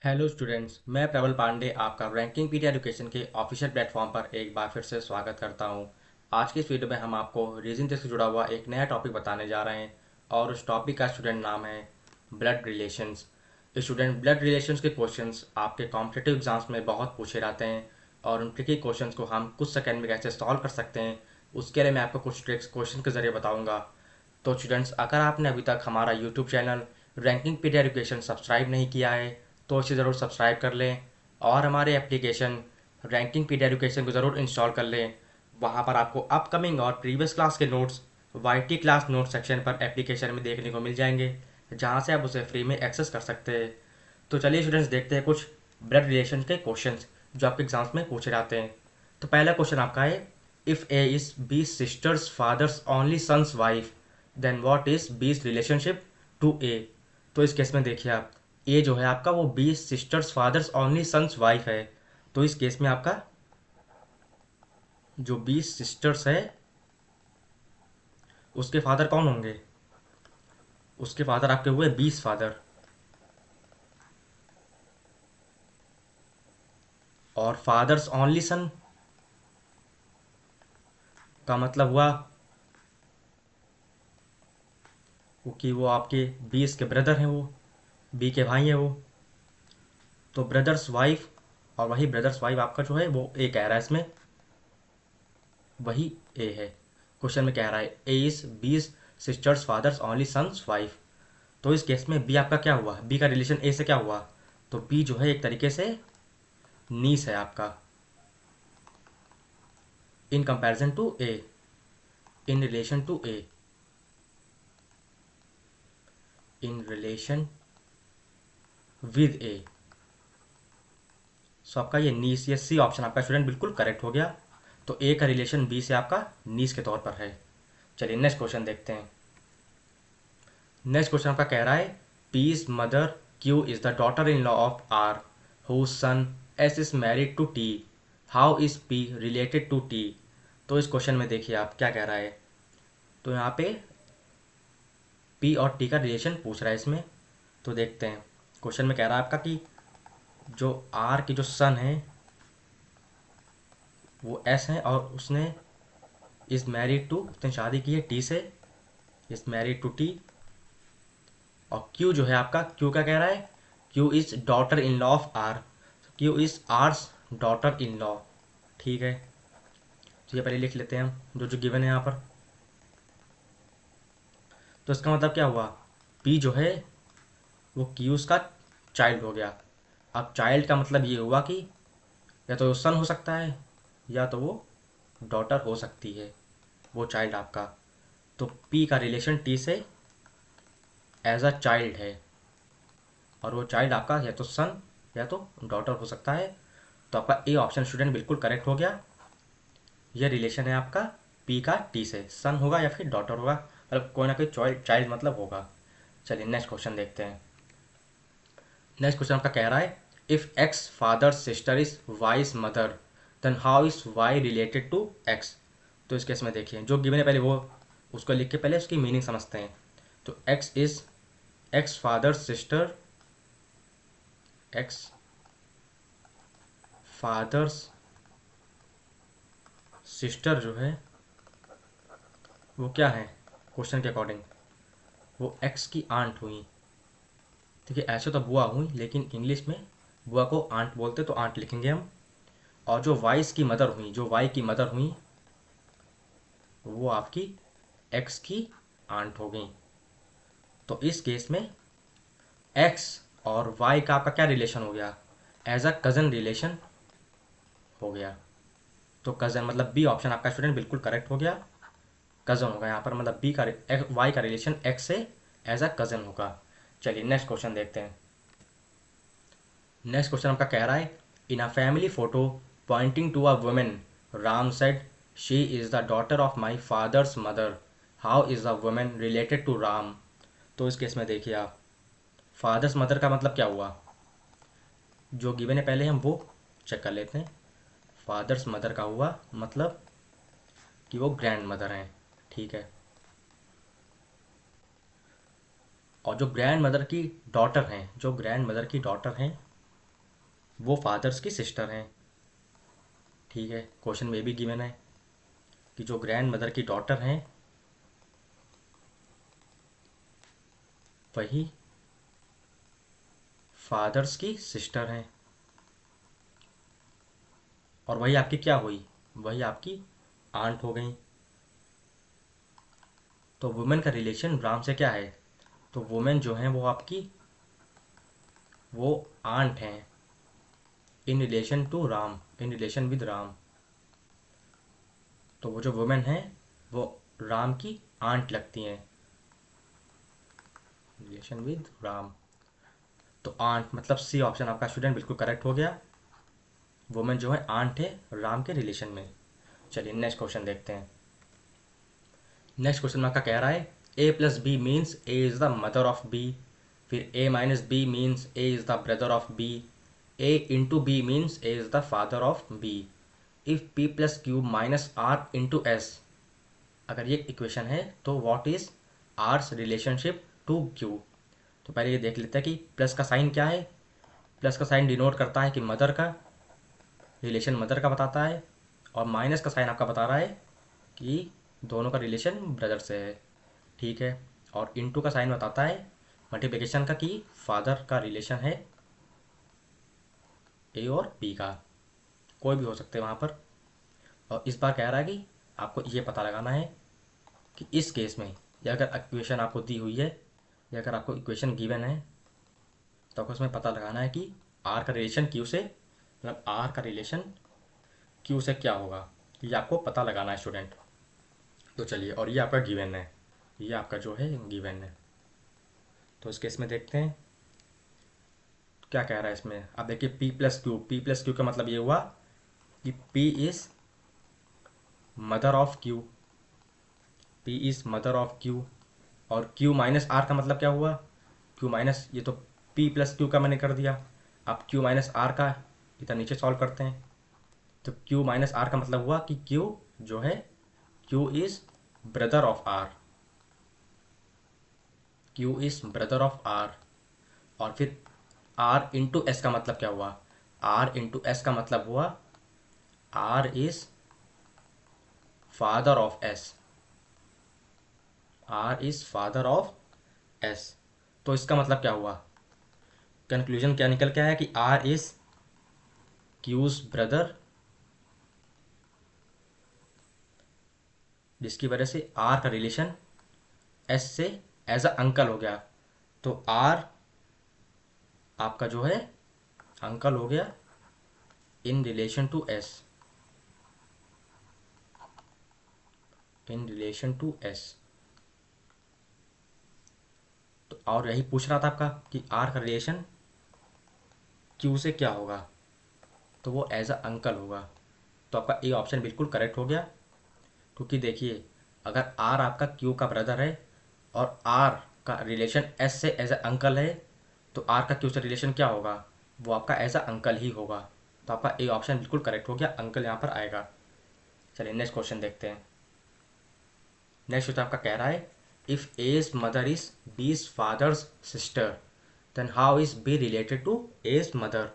Hello students, मैं प्रबल पांडे आपका रैंकिंग पीटी एजुकेशन के ऑफिशियल प्लेटफॉर्म पर एक बार फिर से स्वागत करता हूं। आज की इस वीडियो में हम आपको रीजन टेस्ट से जुड़ा हुआ एक नया टॉपिक बताने जा रहे हैं और उस टॉपिक का स्टूडेंट नाम है blood relations. Student, blood relations के क्वेश्चंस आपके कॉम्पिटिटिव एग्जाम्स में बहुत पूछे जाते हैं और उन ट्रिकी क्वेश्चंस को हम कुछ सेकंड में कैसे सॉल्व कर सकते हैं उसके लिए मैं आपको कुछ ट्रिक्स क्वेश्चन के ज़रिए बताऊँगा। तो स्टूडेंट्स, अगर आपने अभी तक हमारा YouTube channel ranking PT education subscribe नहीं किया है तो इसे ज़रूर सब्सक्राइब कर लें और हमारे एप्लीकेशन रैंकिंग पीटी एजुकेशन को ज़रूर इंस्टॉल कर लें। वहाँ पर आपको अपकमिंग और प्रीवियस क्लास के notes YT class note section पर एप्लीकेशन में देखने को मिल जाएंगे, जहाँ से आप उसे फ्री में एक्सेस कर सकते हैं। तो चलिए स्टूडेंट्स, देखते हैं कुछ ब्लड रिलेशन के क्वेश्चंस जो आपके एग्जाम्स में पूछे जाते हैं। तो पहला क्वेश्चन आपका है, if A is B sisters fathers only sons wife then what is B's relationship to A. तो इस केस में देखिए आप, ए जो है आपका वो B sisters fathers only sons wife है। तो इस केस में आपका जो बी सिस्टर्स है उसके फादर कौन होंगे? उसके फादर आपके हुए 20 फादर, और फादर्स ओनली सन का मतलब हुआ कि वो आपके 20 के ब्रदर हैं, वो बी के भाई हैं वो। तो ब्रदर्स वाइफ, और वही ब्रदर्स वाइफ आपका जो है वो ए कह रहा है इसमें, वही ए है। क्वेश्चन में कह रहा है A is B's sisters fathers only sons wife. तो इस केस में बी आपका क्या हुआ? बी का रिलेशन ए से क्या हुआ? तो बी जो है एक तरीके से नीस है आपका, in comparison to A, in relation to A, in relation with A. So आपका ये नीस, ये सी ऑप्शन आपका स्टूडेंट बिल्कुल करेक्ट हो गया। तो ए का रिलेशन बी से आपका नीस के तौर पर है। चलिए नेक्स्ट क्वेश्चन देखते हैं। नेक्स्ट क्वेश्चन आपका कह रहा है, P's mother Q is the daughter in law of R whose son S is married to T, how is P related to T. तो इस क्वेश्चन में देखिए आप क्या कह रहा है। तो यहाँ पे पी और टी का रिलेशन पूछ रहा है इसमें। तो देखते हैं, क्वेश्चन में कह रहा है आपका कि जो आर की जो सन है वो एस है और उसने इज मैरिड टू, उसने शादी की है टी से, इज मैरिड टू टी। और क्यू जो है आपका, क्यू क्या कह रहा है? Q is daughter in law of R, Q is R's daughter in law. ठीक है, तो ये पहले लिख लेते हैं हम जो जो गिवन है यहाँ पर। तो इसका मतलब क्या हुआ? पी जो है वो क्यूज का चाइल्ड हो गया। अब चाइल्ड का मतलब ये हुआ कि या तो सन हो सकता है या तो वो डॉटर हो सकती है, वो चाइल्ड आपका। तो पी का रिलेशन टी से एज अ चाइल्ड है, और वो चाइल्ड आपका या तो सन या तो डॉटर हो सकता है। तो आपका ए ऑप्शन स्टूडेंट बिल्कुल करेक्ट हो गया। ये रिलेशन है आपका पी का टी से, सन होगा या फिर डॉटर होगा, मतलब कोई ना कोई चाइल्ड मतलब होगा। चलिए नेक्स्ट क्वेश्चन देखते हैं। नेक्स्ट क्वेश्चन आपका कह रहा है, if X father sister is Y's mother then how is Y related to X. तो इस केस में देखिए जो गिवन है पहले वो उसको लिख के पहले उसकी मीनिंग समझते हैं। तो X is, X father sister, X fathers sister जो है वो क्या है? क्वेश्चन के अकॉर्डिंग वो एक्स की आंट हुई। देखिए ऐसे तो बुआ हुई, लेकिन इंग्लिश में बुआ को आंट बोलते तो आंट लिखेंगे हम। और जो वाइस की मदर हुई, जो वाई की मदर हुई वो आपकी एक्स की आंट हो गई। तो इस केस में एक्स और वाई का आपका क्या रिलेशन हो गया? एज अ कज़न रिलेशन हो गया। तो कज़न मतलब बी ऑप्शन आपका स्टूडेंट बिल्कुल करेक्ट हो गया। कज़न होगा यहाँ पर, मतलब बी का वाई का रिलेशन एक्स से एज अ कज़न होगा। चलिए नेक्स्ट क्वेश्चन देखते हैं। नेक्स्ट क्वेश्चन आपका कह रहा है, in a family photo pointing to a women Ram said she is the daughter of my father's mother, how is the women related to Ram. तो इस केस में देखिए आप, फादर्स मदर का मतलब क्या हुआ? जो गिवन है पहले हम वो चेक कर लेते हैं। फादर्स मदर का हुआ मतलब कि वो ग्रैंड मदर हैं। ठीक है, और जो ग्रैंड मदर की डॉटर हैं, जो ग्रैंड मदर की डॉटर हैं वो फादर्स की सिस्टर हैं। ठीक है, क्वेश्चन में भी गिवन है कि जो ग्रैंड मदर की डॉटर हैं वही फादर्स की सिस्टर हैं, और वही आपकी क्या हुई, वही आपकी आंट हो गई। तो वुमेन का रिलेशन राम से क्या है, तो वुमेन जो है वो आपकी वो आंट हैं, in relation to Ram, in relation with Ram. तो वो जो वुमेन है वो राम की आंट लगती हैं, रिलेशन विद राम। तो आंट मतलब सी ऑप्शन आपका स्टूडेंट बिल्कुल करेक्ट हो गया। वुमेन जो है आंट है राम के रिलेशन में। चलिए नेक्स्ट क्वेश्चन देखते हैं। नेक्स्ट क्वेश्चन में आपका कह रहा है A plus B means A is the mother of B, फिर A minus B means A is the brother of B, A into B means A is the father of B, if P plus Q minus R into S. अगर ये equation है तो what is R's relationship to Q. तो पहले ये देख लेते हैं कि प्लस का साइन क्या है। प्लस का साइन डिनोट करता है कि मदर का रिलेशन, मदर का बताता है, और माइनस का साइन आपका बता रहा है कि दोनों का रिलेशन ब्रदर से है। ठीक है, और इनटू का साइन बताता है मल्टीप्लिकेशन का कि फादर का रिलेशन है ए और बी का, कोई भी हो सकते हैं वहाँ पर। और इस बार कह रहा है कि आपको ये पता लगाना है कि इस केस में, या अगर इक्वेशन आपको दी हुई है या अगर आपको इक्वेशन गिवन है तो आपको उसमें पता लगाना है कि आर का रिलेशन क्यू से, मतलब आर का रिलेशन क्यू से क्या होगा, ये आपको पता लगाना है स्टूडेंट। तो चलिए, और ये आपका गिवन है, ये आपका जो है गिवन है। तो इस केस में देखते हैं क्या कह रहा है इसमें। अब देखिए P plus Q, P plus Q का मतलब ये हुआ कि P is mother of Q, P is mother of Q, और क्यू माइनस आर का मतलब क्या हुआ, क्यू माइनस, ये तो पी प्लस क्यू का मैंने कर दिया। अब क्यू माइनस आर का इधर नीचे सॉल्व करते हैं। तो क्यू माइनस आर का मतलब हुआ कि क्यू जो है, Q is brother of R, Q is brother of R. और फिर आर इंटू एस का मतलब क्या हुआ, आर इंटू एस का मतलब हुआ R is father of S, R is father of S. तो इसका मतलब क्या हुआ, कंक्लूजन क्या निकल के आया कि आर इज क्यूज ब्रदर, जिसकी वजह से आर का रिलेशन एस से एज अ अंकल हो गया। तो आर आपका जो है अंकल हो गया in relation to S, in relation to S. तो और यही पूछ रहा था आपका कि आर का रिलेशन क्यू से क्या होगा, तो वो एज अ अंकल होगा। तो आपका ए ऑप्शन बिल्कुल करेक्ट हो गया। क्योंकि देखिए अगर आर आपका क्यू का ब्रदर है और आर का रिलेशन एस से एज अ अंकल है, तो आर का क्यू से रिलेशन क्या होगा, वो आपका एज अ अंकल ही होगा। तो आपका ए ऑप्शन बिल्कुल करेक्ट हो गया, अंकल यहाँ पर आएगा। चलिए नेक्स्ट क्वेश्चन देखते हैं। नेक्स्ट क्वेश्चन आपका कह रहा है if H mother is B's fathers sister then how is B related to H mother.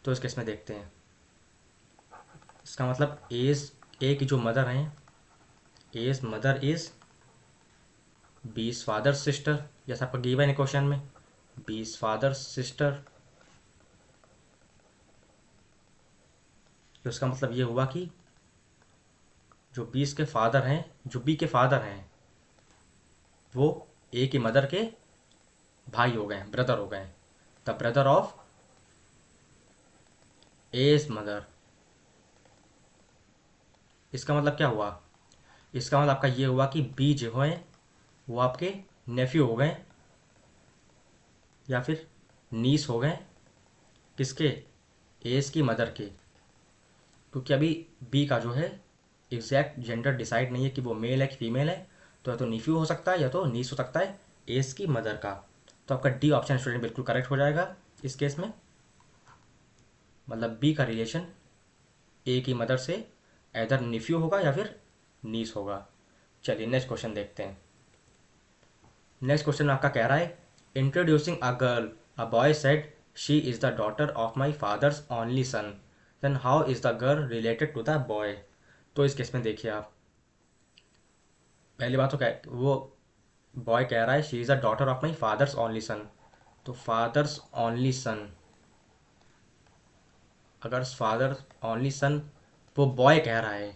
तो इस केस में देखते हैं, इसका मतलब एज ए की जो मदर हैं, एज मदर इज बीज फादर सिस्टर, जैसा आपका गिवन है क्वेश्चन में, बीज फादर सिस्टर। तो इसका मतलब ये हुआ कि जो बीस के फादर हैं, जो बी के फादर हैं, वो ए की मदर के भाई हो गए, ब्रदर हो गए, the brother of H mother. इसका मतलब क्या हुआ, इसका मतलब आपका ये हुआ कि बी जो है वो आपके नेफ्यू हो गए या फिर नीस हो गए, किसके, एज की मदर के। क्योंकि अभी बी का जो है एग्जैक्ट जेंडर डिसाइड नहीं है कि वो मेल है कि फीमेल है, तो या तो नीफ्यू हो सकता है या तो नीस हो सकता है एज की मदर का। तो आपका डी ऑप्शन स्टूडेंट बिल्कुल करेक्ट हो जाएगा इस केस में। मतलब बी का रिलेशन ए की मदर से एदर निफ्यू होगा या फिर नीस होगा। चलिए नेक्स्ट क्वेश्चन देखते हैं। नेक्स्ट क्वेश्चन आपका कह रहा है introducing a girl, a boy said she is the daughter of my fathers only son, then how is the girl related to the boy. तो इस केस में देखिए आप, पहली बात तो क्या, वो बॉय कह रहा है she is the daughter of my fathers only सन, तो फादर्स ओनली सन, अगर फादर ओनली सन वो बॉय कह रहा है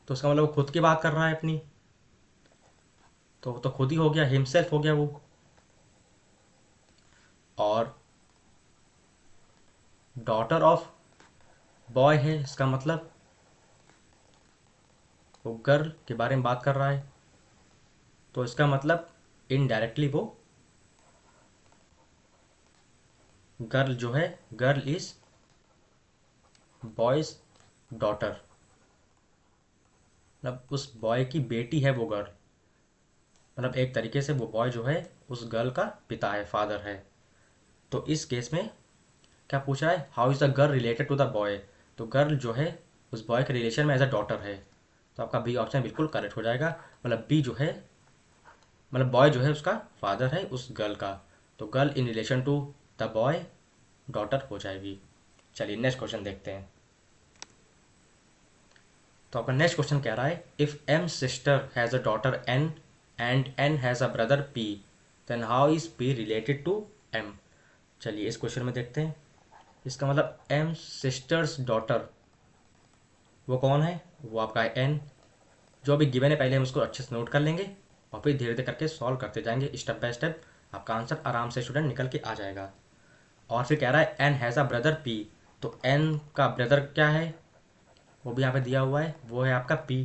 तो उसका मतलब वो खुद की बात कर रहा है अपनी, तो खुद ही हो गया, हिमसेल्फ हो गया वो। और डॉटर ऑफ बॉय है, इसका मतलब वो गर्ल के बारे में बात कर रहा है, तो इसका मतलब इनडायरेक्टली वो गर्ल जो है, गर्ल इज बॉयज डॉटर, मतलब उस बॉय की बेटी है वो गर्ल, मतलब एक तरीके से वो बॉय जो है उस गर्ल का पिता है, फादर है। तो इस केस में क्या पूछ रहा है, how is the girl related to the boy, तो गर्ल जो है उस बॉय के रिलेशन में एज अ डॉटर है, तो आपका बी ऑप्शन बिल्कुल करेक्ट हो जाएगा। मतलब बी जो है, मतलब बॉय जो है उसका फादर है उस गर्ल का, तो girl in relation to the boy daughter हो जाएगी। चलिए नेक्स्ट क्वेश्चन देखते हैं। तो आपका नेक्स्ट क्वेश्चन कह रहा है, if M sister has a daughter N and N has a brother P, then how is P related to M. चलिए इस क्वेश्चन में देखते हैं। इसका मतलब एम सिस्टर्स डॉटर वो कौन है, वो आपका है एन, जो अभी गिवन है पहले हम उसको अच्छे से नोट कर लेंगे और फिर धीरे धीरे करके सॉल्व करते जाएंगे स्टेप बाय स्टेप, आपका आंसर आराम से स्टूडेंट निकल के आ जाएगा। और फिर कह रहा है N has a brother P, तो एन का ब्रदर क्या है वो भी यहाँ पे दिया हुआ है, वो है आपका पी,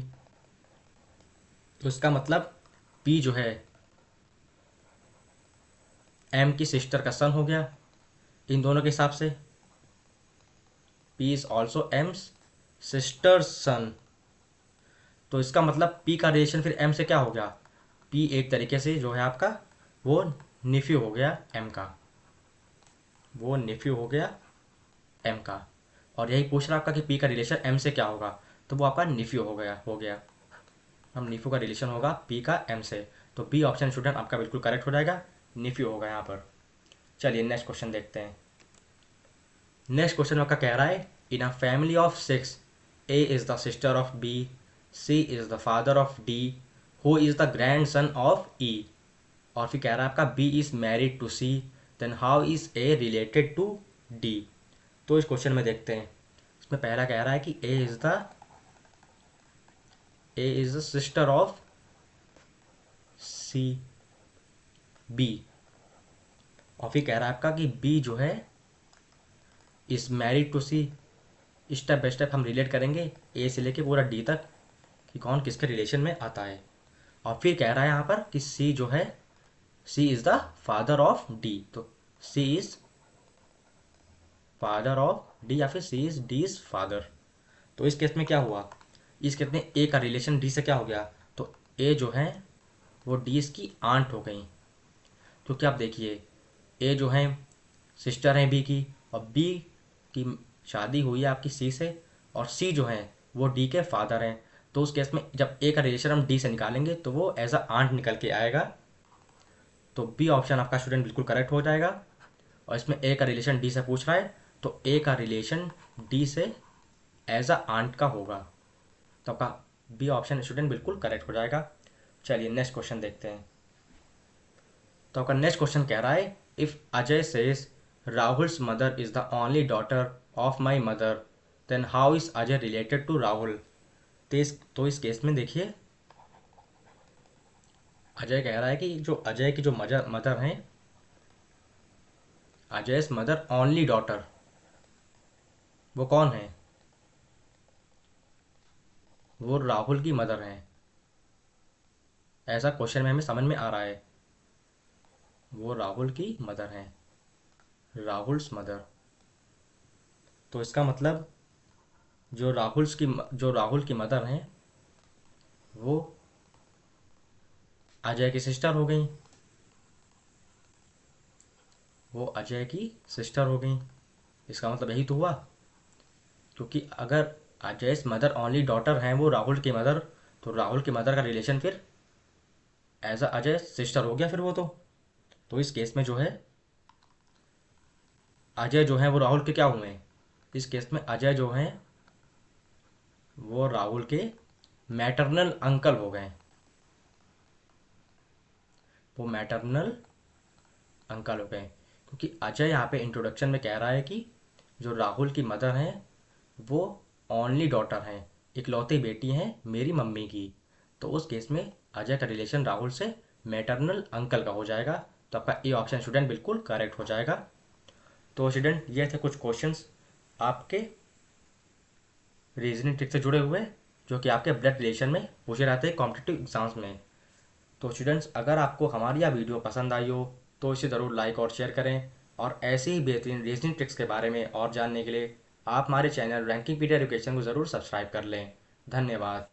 तो इसका मतलब पी जो है एम की सिस्टर का सन हो गया इन दोनों के हिसाब से, P is also M's sister son, तो इसका मतलब पी का रिलेशन फिर एम से क्या हो गया, पी एक तरीके से जो है आपका वो निफ्यू हो गया एम का, वो निफ्यू हो गया एम का। और यही पूछ रहा आपका कि पी का रिलेशन एम से क्या होगा, तो वो आपका निफ्यू हो गया। हम निफ्यू का रिलेशन होगा पी का एम से, तो बी ऑप्शन स्टूडेंट आपका बिल्कुल करेक्ट हो जाएगा, निफ्यू होगा यहाँ पर। चलिए नेक्स्ट क्वेश्चन देखते हैं। नेक्स्ट क्वेश्चन आपका कह रहा है, in a family of six, A is the sister of B, C is the father of D, who is the grandson of E. और फिर कह रहा है आपका B is married to C, then how is A related to D. तो इस question में देखते हैं, इसमें पहला कह रहा है कि A is the sister of C B, और फिर कह रहा है आपका कि बी जो है is married to C. Step by step हम रिलेट करेंगे ए से लेके पूरा डी तक कि कौन किसके रिलेशन में आता है। और फिर कह रहा है यहाँ पर कि सी जो है, C is the father of D, तो C is father of D या फिर C is D is father. तो इस केस में क्या हुआ, इस केस में ए का रिलेशन डी से क्या हो गया, तो ए जो है वो डी की आंट हो गई, क्योंकि आप देखिए ए जो है सिस्टर है बी की, और बी की शादी हुई है आपकी सी से, और सी जो है वो डी के फादर हैं, तो उस केस में जब ए का रिलेशन हम डी से निकालेंगे तो वो एज अ आंट निकल के आएगा, तो बी ऑप्शन आपका स्टूडेंट बिल्कुल करेक्ट हो जाएगा। और इसमें ए का रिलेशन डी से पूछ रहा है, तो ए का रिलेशन डी से एज अ आंट का होगा, तो आपका बी ऑप्शन स्टूडेंट बिल्कुल करेक्ट हो जाएगा। चलिए नेक्स्ट क्वेश्चन देखते हैं। तो आपका नेक्स्ट क्वेश्चन कह रहा है, if Ajay says Rahul's mother is the only daughter of my mother, then how is Ajay related to Rahul. तो इस केस में देखिए, अजय कह रहा है कि जो अजय की जो मदर हैं, अजय मदर ओनली डॉटर वो कौन है, वो राहुल की मदर हैं, ऐसा क्वेश्चन में हमें समझ में आ रहा है, वो राहुल की मदर हैं, राहुल्स मदर। तो इसका मतलब जो राहुल की मदर हैं वो अजय की सिस्टर हो गई, वो अजय की सिस्टर हो गई। इसका मतलब यही तो हुआ, क्योंकि अगर अजय मदर ओनली डॉटर हैं वो राहुल की मदर, तो राहुल की मदर का रिलेशन फिर एज अ अजय सिस्टर हो गया फिर वो तो इस केस में जो है अजय जो हैं वो राहुल के क्या हुए? इस केस में अजय जो हैं वो राहुल के मैटरनल अंकल हो गए। वो मैटरनल अंकल हो गए क्योंकि अजय यहाँ पे इंट्रोडक्शन में कह रहा है कि जो राहुल की मदर हैं वो ओनली डॉटर हैं, इकलौती बेटी हैं मेरी मम्मी की। तो उस केस में अजय का रिलेशन राहुल से मैटरनल अंकल का हो जाएगा। तो आपका ए ऑप्शन स्टूडेंट बिल्कुल करेक्ट हो जाएगा। तो स्टूडेंट ये थे कुछ क्वेश्चंस आपके रीजनिंग ट्रिक से जुड़े हुए, जो कि आपके ब्लड रिलेशन में पूछे जाते हैं कॉम्पिटिटिव एग्जाम्स में। तो स्टूडेंट्स, अगर आपको हमारी यह वीडियो पसंद आई हो तो इसे ज़रूर लाइक और शेयर करें, और ऐसे ही बेहतरीन रीजनिंग ट्रिक्स के बारे में और जानने के लिए आप हमारे चैनल रैंकिंग पीडिया एजुकेशन को ज़रूर सब्सक्राइब कर लें। धन्यवाद।